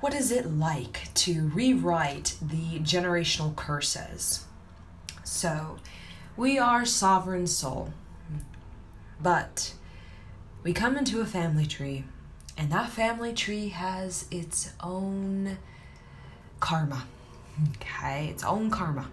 What is it like to rewrite the generational curses? So, we are sovereign soul, but we come into a family tree, and that family tree has its own karma. Okay, its own karma.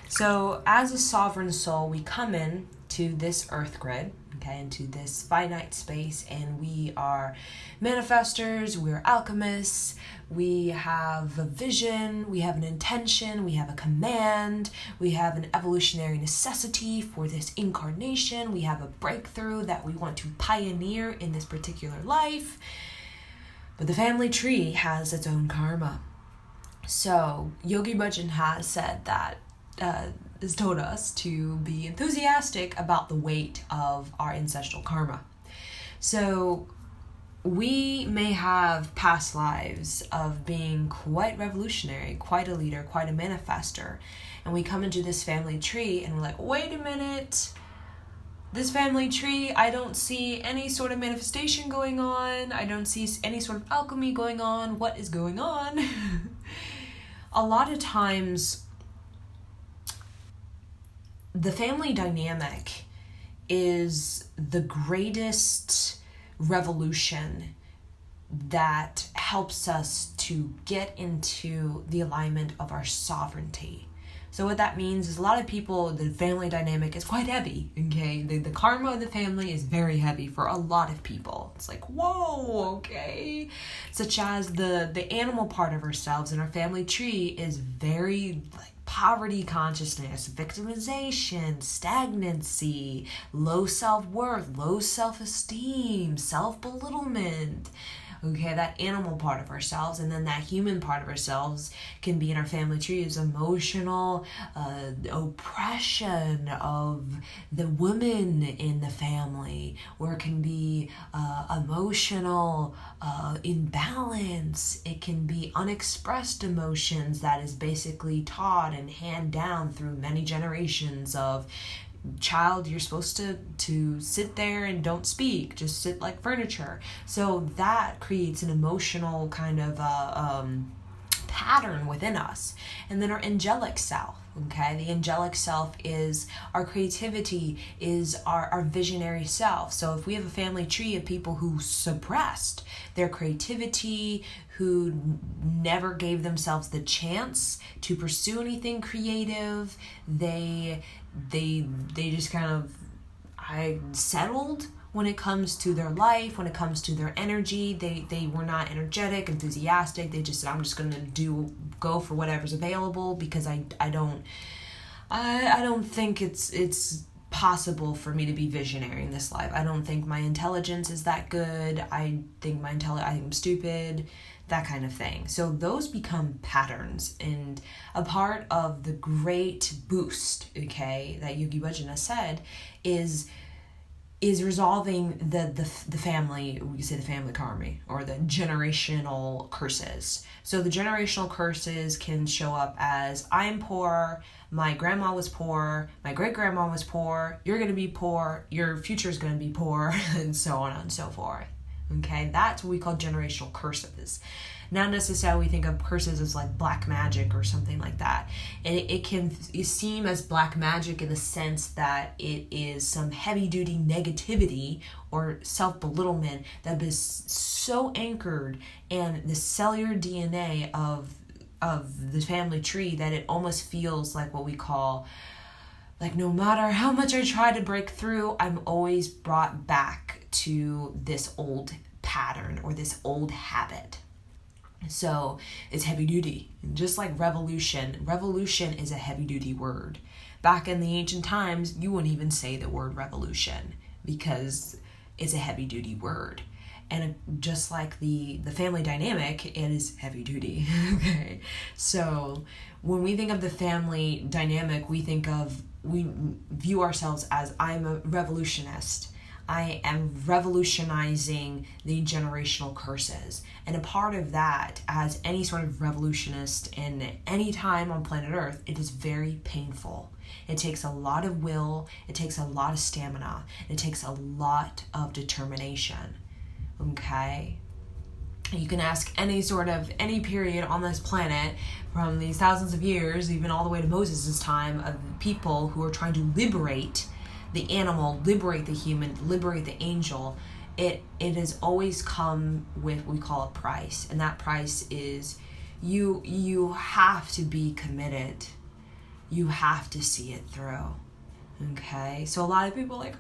So, as a sovereign soul, we come in to this earth grid, okay, into this finite space, and we are manifestors, we're alchemists, we have a vision, we have an intention, we have a command, we have an evolutionary necessity for this incarnation, we have a breakthrough that we want to pioneer in this particular life. But the family tree has its own karma. So, Yogi Bhajan has said that has told us to be enthusiastic about the weight of our ancestral karma. So we may have past lives of being quite revolutionary, quite a leader, quite a manifester, and we come into this family tree and we're like, wait a minute, this family tree, I don't see any sort of manifestation going on, I don't see any sort of alchemy going on, what is going on? A lot of times, the family dynamic is the greatest revolution that helps us to get into the alignment of our sovereignty. So what that means is a lot of people, the family dynamic is quite heavy, okay? The karma of the family is very heavy for a lot of people. It's like, whoa, okay? Such as the animal part of ourselves in our family tree is very poverty consciousness, victimization, stagnancy, low self-worth, low self-esteem, self-belittlement. Okay, that animal part of ourselves, and then that human part of ourselves can be in our family tree is emotional oppression of the woman in the family, or it can be emotional imbalance. It can be unexpressed emotions that is basically taught and hand down through many generations of child, you're supposed to sit there and don't speak, just sit like furniture. So that creates an emotional kind of pattern within us. And then our angelic self, okay, the angelic self is our creativity, is our visionary self. So if we have a family tree of people who suppressed their creativity, who never gave themselves the chance to pursue anything creative, they just kind of settled when it comes to their life, when it comes to their energy. They were not energetic, enthusiastic. They just said, I'm just going to go for whatever's available because I don't think it's possible for me to be visionary in this life. I don't think my intelligence is that good. I think I'm stupid, that kind of thing. So those become patterns, and a part of the great boost, okay, that Yogi Bhajan has said is resolving the family, we say the family karma, or the generational curses. So the generational curses can show up as, I'm poor, my grandma was poor, my great-grandma was poor, you're going to be poor, your future is going to be poor, and so on and so forth. Okay, that's what we call generational curses. Not necessarily we think of curses as like black magic or something like that. And it can seem as black magic in the sense that it is some heavy-duty negativity or self-belittlement that is so anchored in the cellular DNA of the family tree that it almost feels like what we call, like, no matter how much I try to break through, I'm always brought back to this old pattern or this old habit. So it's heavy duty. Just like revolution is a heavy duty word. Back in the ancient times, you wouldn't even say the word revolution because it's a heavy duty word. And just like the family dynamic, it is heavy duty. Okay. So when we think of the family dynamic, we view ourselves as, I'm a revolutionist. I am revolutionizing the generational curses. And a part of that, as any sort of revolutionist in any time on planet Earth, it is very painful. It takes a lot of will, it takes a lot of stamina, it takes a lot of determination. Okay? You can ask any period on this planet from these thousands of years, even all the way to Moses' time, of people who are trying to liberate the animal, liberate the human, liberate the angel. It has always come with what we call a price, and that price is you have to be committed. You have to see it through. Okay, so a lot of people are like,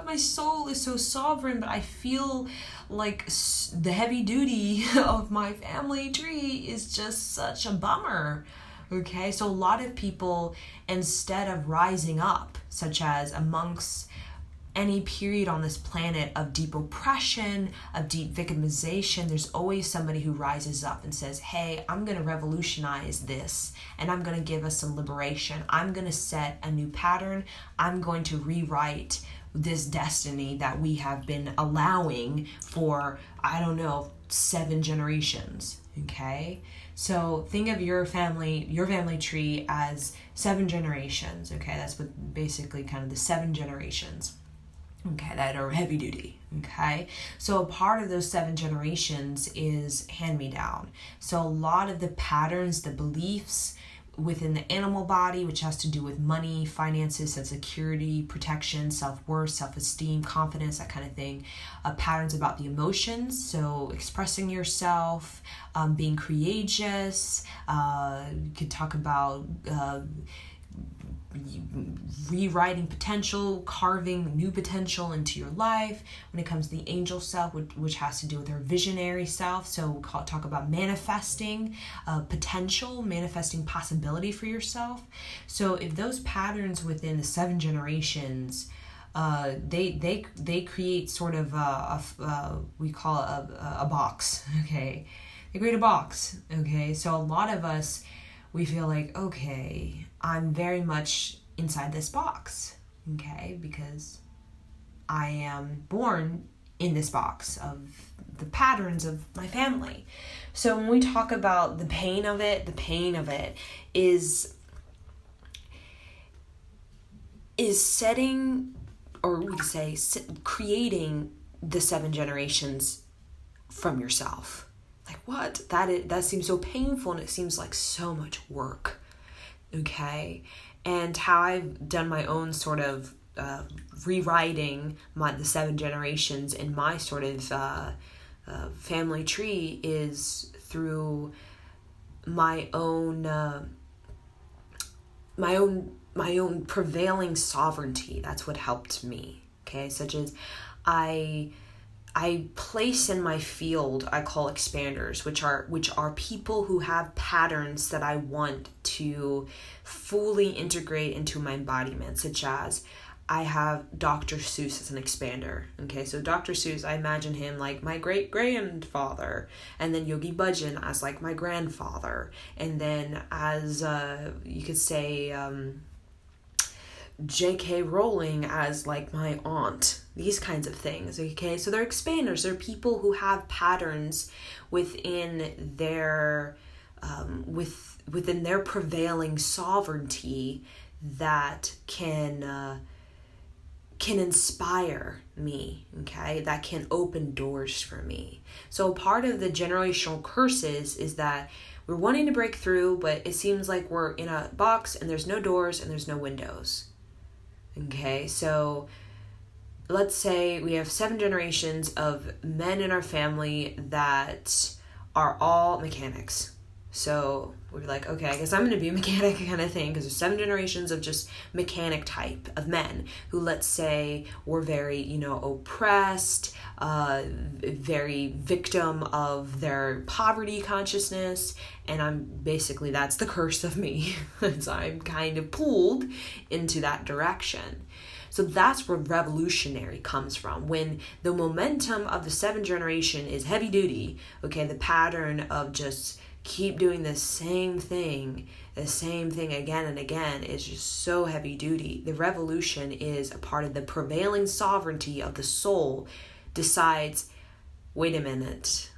my soul is so sovereign, but I feel like the heavy duty of my family tree is just such a bummer. Okay, so a lot of people, instead of rising up, such as amongst any period on this planet of deep oppression, of deep victimization, there's always somebody who rises up and says, hey, I'm going to revolutionize this, and I'm going to give us some liberation. I'm going to set a new pattern. I'm going to rewrite this destiny that we have been allowing for, 7 generations. Okay? So think of your family tree as 7 generations. Okay? That's what basically kind of the 7 generations. Okay, that are heavy duty. Okay, so a part of those 7 generations is hand-me-down. So a lot of the patterns, the beliefs within the animal body, which has to do with money, finances, sense of security, protection, self-worth, self-esteem, confidence, that kind of thing. Patterns about the emotions, so expressing yourself, being courageous. You could talk about rewriting potential, carving new potential into your life. When it comes to the angel self, which has to do with our visionary self, so we'll talk about manifesting potential, manifesting possibility for yourself. So if those patterns within the 7 generations, they create sort of we call it a box. Okay, they create a box. Okay, so a lot of us, we feel like, okay, I'm very much inside this box, okay, because I am born in this box of the patterns of my family. So when we talk about the pain of it is setting, or we say creating the 7 generations from yourself. Like, what? That seems so painful, and it seems like so much work. Okay, and how I've done my own sort of rewriting the 7 generations in my sort of family tree is through my own prevailing sovereignty. That's what helped me. Okay, such as I place in my field, I call expanders, which are people who have patterns that I want to fully integrate into my embodiment, such as I have Dr. Seuss as an expander. Okay, so Dr. Seuss, I imagine him like my great-grandfather, and then Yogi Bhajan as like my grandfather, and then as you could say J.K. Rowling as like my aunt, these kinds of things. Okay, so they're expanders. They're people who have patterns within their within their prevailing sovereignty that can inspire me. Okay, that can open doors for me. So part of the generational curses is that we're wanting to break through, but it seems like we're in a box and there's no doors and there's no windows. Okay, so let's say we have 7 generations of men in our family that are all mechanics. So we're like, okay, I guess I'm going to be a mechanic kind of thing, because there's 7 generations of just mechanic type of men who, let's say, were very, oppressed, very victim of their poverty consciousness. And that's the curse of me. So I'm kind of pulled into that direction. So that's where revolutionary comes from. When the momentum of the 7 generation is heavy duty, okay, the pattern of just keep doing the same thing again and again is just so heavy duty. The revolution is a part of the prevailing sovereignty of the soul decides, wait a minute,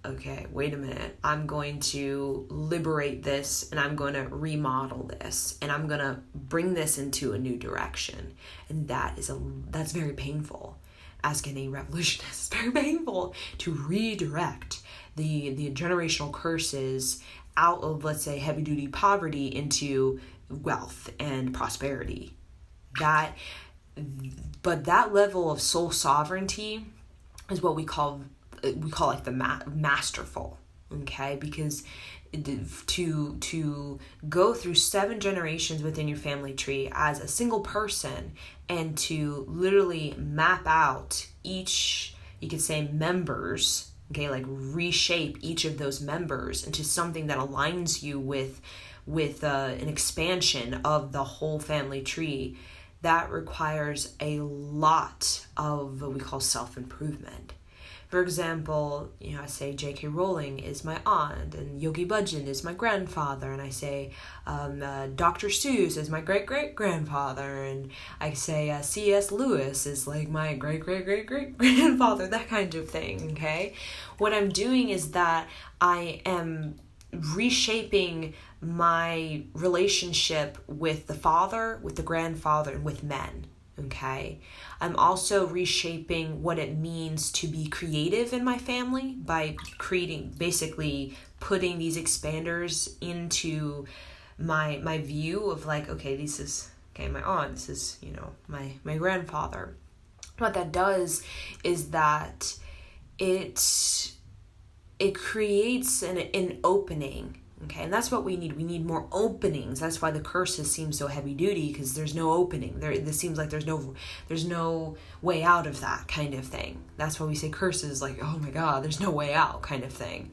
I'm going to liberate this, and I'm going to remodel this, and I'm going to bring this into a new direction. And that's very painful. Ask any revolutionist, it's very painful to redirect the generational curses out of, let's say, heavy duty poverty into wealth and prosperity. But that level of soul sovereignty is what we call like the masterful, okay? Because to go through 7 generations within your family tree as a single person, and to literally map out each, you could say, members, okay, like reshape each of those members into something that aligns you with an expansion of the whole family tree, that requires a lot of what we call self-improvement. For example, I say J.K. Rowling is my aunt, and Yogi Bhajan is my grandfather, and I say Dr. Seuss is my great-great-grandfather, and I say C.S. Lewis is like my great-great-great-great-grandfather, that kind of thing, okay? What I'm doing is that I am reshaping my relationship with the father, with the grandfather, and with men. Okay, I'm also reshaping what it means to be creative in my family by basically putting these expanders into my view of like, okay, this is my aunt, this is my grandfather. What that does is that it creates an opening. Okay, and that's what we need. We need more openings. That's why the curses seem so heavy duty, because there's no opening. This seems like there's no way out of that kind of thing. That's why we say curses, like, oh my God, there's no way out kind of thing.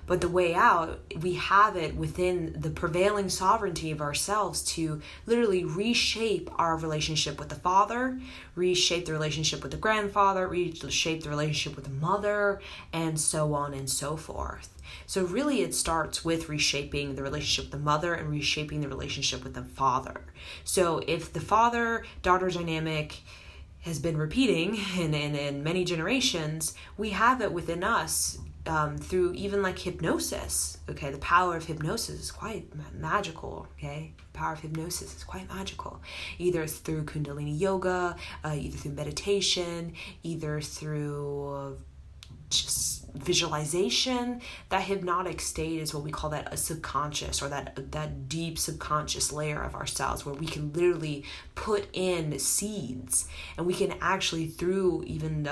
But the way out, we have it within the prevailing sovereignty of ourselves to literally reshape our relationship with the father, reshape the relationship with the grandfather, reshape the relationship with the mother, and so on and so forth. So really it starts with reshaping the relationship with the mother and reshaping the relationship with the father. So if the father-daughter dynamic has been repeating in many generations, we have it within us through even like hypnosis. Okay, the power of hypnosis is quite magical. Okay, the power of hypnosis is quite magical. Either through Kundalini yoga, either through meditation, either through just visualization. That hypnotic state is what we call that a subconscious, or that deep subconscious layer of ourselves, where we can literally put in seeds, and we can actually, through even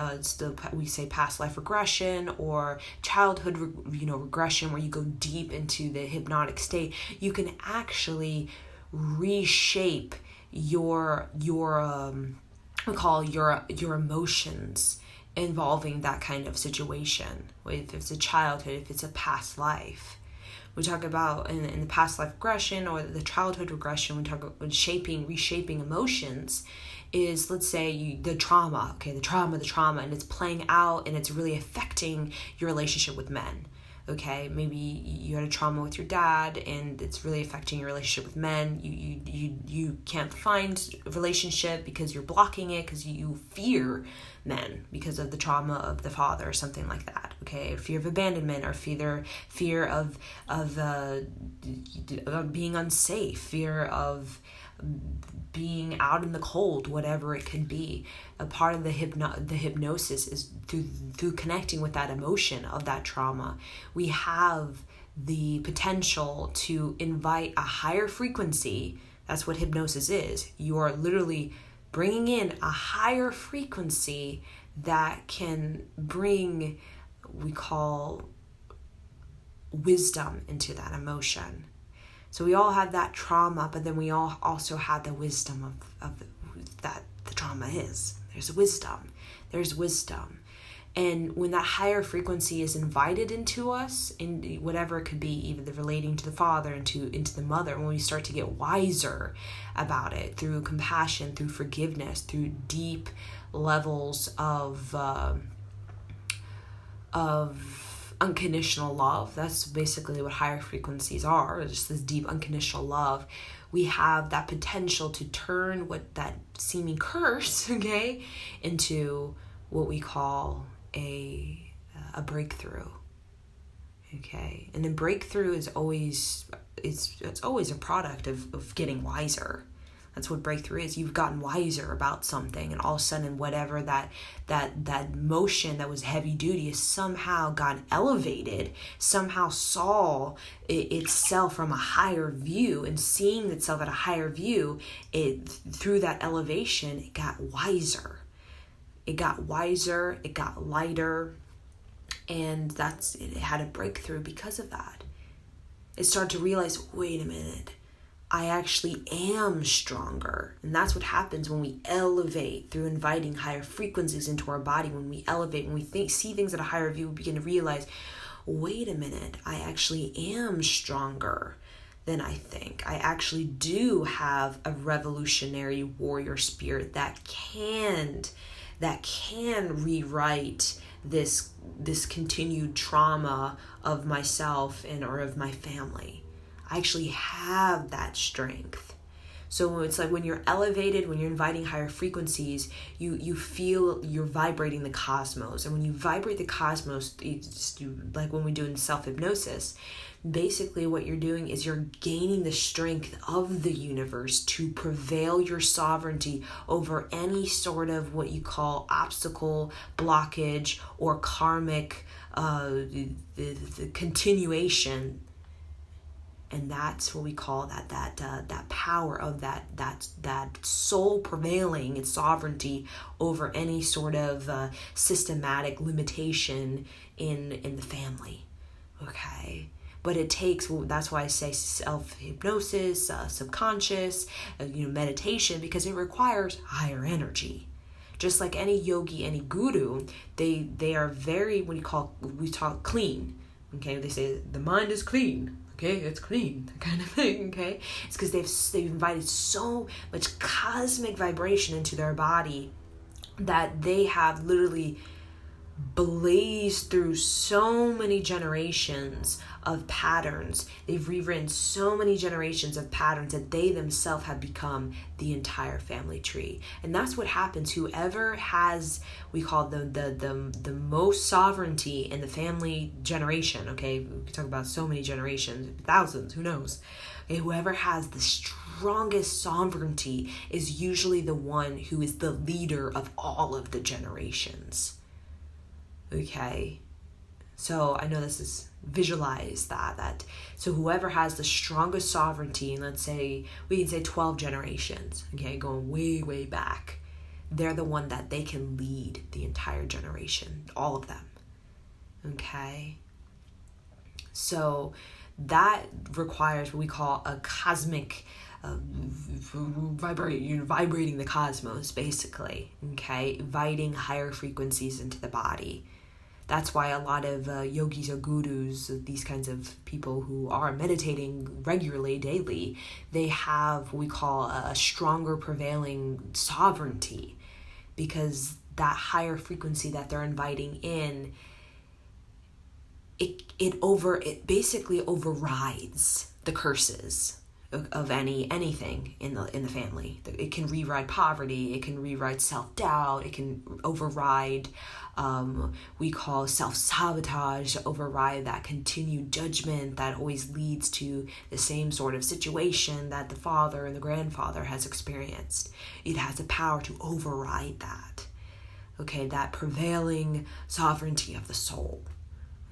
we say past life regression or childhood regression, where you go deep into the hypnotic state, you can actually reshape your we call your emotions involving that kind of situation. If it's a childhood, if it's a past life. We talk about in the past life regression or the childhood regression, we talk about reshaping emotions, is, let's say, the trauma, and it's playing out and it's really affecting your relationship with men. Okay, maybe you had a trauma with your dad and it's really affecting your relationship with men. You can't find a relationship because you're blocking it, because you fear men because of the trauma of the father or something like that. Okay, or fear of abandonment, or fear of being unsafe, fear of being out in the cold, whatever it could be. A part of the hypnosis is through connecting with that emotion of that trauma. We have the potential to invite a higher frequency. That's what hypnosis is. You are literally bringing in a higher frequency that can bring, we call, wisdom into that emotion. So we all have that trauma, but then we all also have the wisdom of that the trauma is. There's wisdom. And when that higher frequency is invited into us, in whatever it could be, even the relating to the father, into the mother, when we start to get wiser about it through compassion, through forgiveness, through deep levels of unconditional love. That's basically what higher frequencies are, just this deep unconditional love. We have that potential to turn what that seeming curse, okay, into what we call a breakthrough. Okay, and the breakthrough is always it's always a product of getting wiser. That's what breakthrough is. You've gotten wiser about something, and all of a sudden whatever that motion that was heavy duty has somehow gotten elevated, somehow saw itself from a higher view, and seeing itself at a higher view, through that elevation, it got wiser. It got wiser, it got lighter, and it had a breakthrough because of that. It started to realize, wait a minute, I actually am stronger. And that's what happens when we elevate through inviting higher frequencies into our body. When we elevate, when we see things at a higher view, we begin to realize, wait a minute, I actually am stronger than I think. I actually do have a revolutionary warrior spirit that can rewrite this continued trauma of myself or of my family. I actually have that strength. So it's like when you're elevated, when you're inviting higher frequencies, you feel you're vibrating the cosmos. And when you vibrate the cosmos, like when we do in self-hypnosis, basically what you're doing is you're gaining the strength of the universe to prevail your sovereignty over any sort of what you call obstacle, blockage, or karmic the continuation. And that's what we call that power of that soul prevailing its sovereignty over any sort of systematic limitation in the family. Okay. But it takes, that's why I say self-hypnosis, subconscious, meditation, because it requires higher energy. Just like any yogi, any guru, they are very, we talk clean. Okay, they say the mind is clean. Okay, it's clean, kind of thing. Okay, it's because they've invited so much cosmic vibration into their body that they have literally blazed through so many generations of patterns. They've rewritten so many generations of patterns that they themselves have become the entire family tree. And that's what happens. Whoever has, we call the most sovereignty in the family generation. Okay, we can talk about so many generations, thousands, who knows? Okay, whoever has the strongest sovereignty is usually the one who is the leader of all of the generations. Okay, so I know this is visualize that so whoever has the strongest sovereignty, and let's say we can say 12 generations, okay, going way back, they're the one that they can lead the entire generation, all of them. Okay, so that requires what we call a cosmic vibrating the cosmos, basically. Okay, inviting higher frequencies into the body. That's why a lot of yogis or gurus, these kinds of people who are meditating regularly, daily, they have what we call a stronger prevailing sovereignty, because that higher frequency that they're inviting in, it basically overrides the curses of anything in the family. It can rewrite poverty, it can rewrite self-doubt, it can override we call self-sabotage, override that continued judgment that always leads to the same sort of situation that the father and the grandfather has experienced. It has the power to override that. Okay, that prevailing sovereignty of the soul.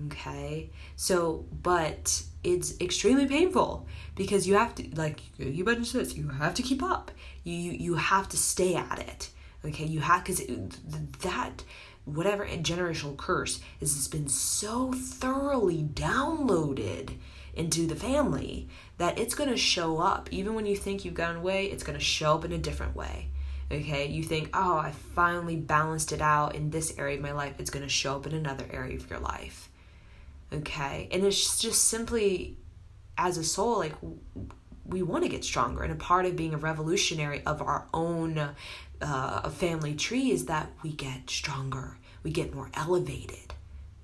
Okay, so, but it's extremely painful because you have to, like you mentioned this, you have to keep up. You have to stay at it. Okay, you have, because that whatever generational curse has been so thoroughly downloaded into the family that it's going to show up. Even when you think you've gotten away, it's going to show up in a different way. Okay, you think, oh, I finally balanced it out in this area of my life. It's going to show up in another area of your life. Okay, and it's just simply, as a soul, like, we want to get stronger, and a part of being a revolutionary of our own family tree is that we get stronger, we get more elevated,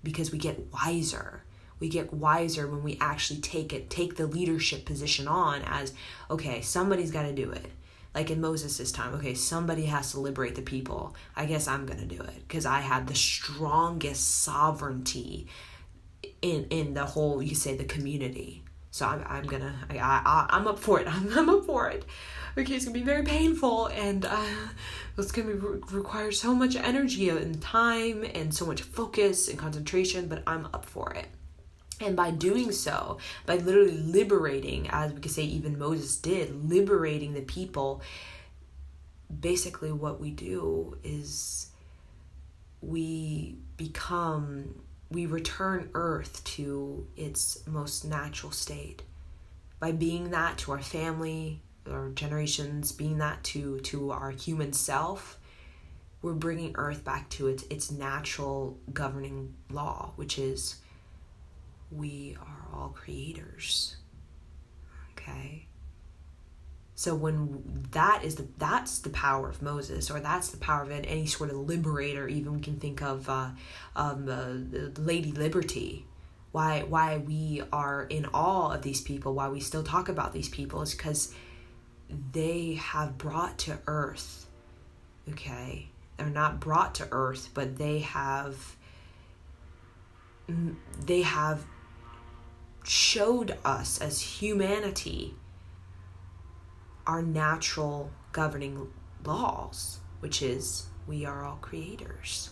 because we get wiser. We get wiser when we actually take the leadership position on as, okay, somebody's got to do it. Like in Moses' time, okay, somebody has to liberate the people. I guess I'm going to do it because I have the strongest sovereignty in the whole, you could say, the community. So I'm up for it. I'm up for it. Okay, it's gonna be very painful, and it's gonna require so much energy and time and so much focus and concentration, but I'm up for it. And by doing so, by literally liberating, as we could say even Moses did, liberating the people, basically what we do is we return earth to its most natural state. By being that to our family, our generations, being that to our human self, we're bringing earth back to its natural governing law, which is we are all creators. Okay? So when that's the power of Moses, or that's the power of any sort of liberator. Even we can think of Lady Liberty. Why we are in awe of these people, why we still talk about these people, is because they have brought to earth. Okay, they're not brought to earth, but they have showed us as humanity our natural governing laws, which is we are all creators.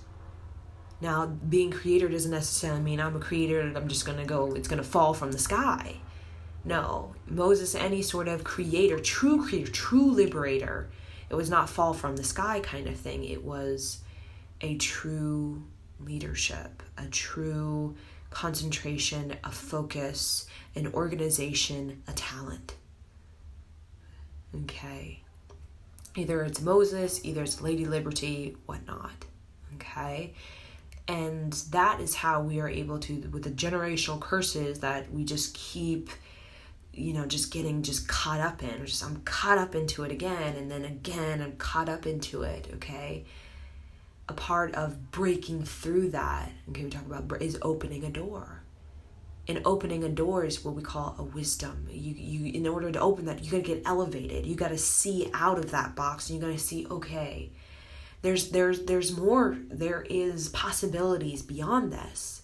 Now, being creator doesn't necessarily mean I'm a creator and I'm just going to go, it's going to fall from the sky. No, Moses, any sort of creator, true liberator, it was not fall from the sky kind of thing. It was a true leadership, a true concentration, a focus, an organization, a talent. Okay, either it's Moses, either it's Lady Liberty, whatnot. Okay, and that is how we are able to, with the generational curses that we just keep, just getting caught up in. I'm caught up into it again, and then again I'm caught up into it. Okay, a part of breaking through that, okay, we talk about, is opening a door. And opening a door is what we call a wisdom. You in order to open that, you gotta get elevated. You gotta see out of that box, and you gotta see, okay, there's more. There is possibilities beyond this.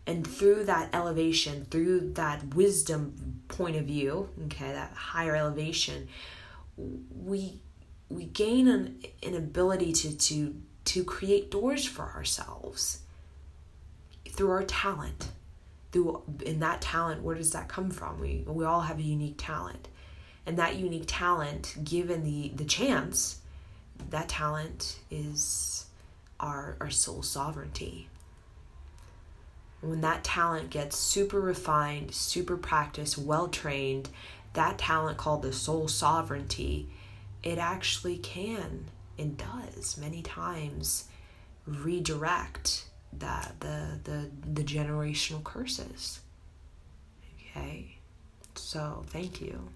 And through that elevation, through that wisdom point of view, okay, that higher elevation, we gain an ability to create doors for ourselves through our talent. In that talent, where does that come from? We all have a unique talent, and that unique talent, given the chance, that talent is our soul sovereignty. When that talent gets super refined, super practiced, well trained, that talent called the soul sovereignty, it actually can and does many times redirect the generational curses. Okay, so thank you.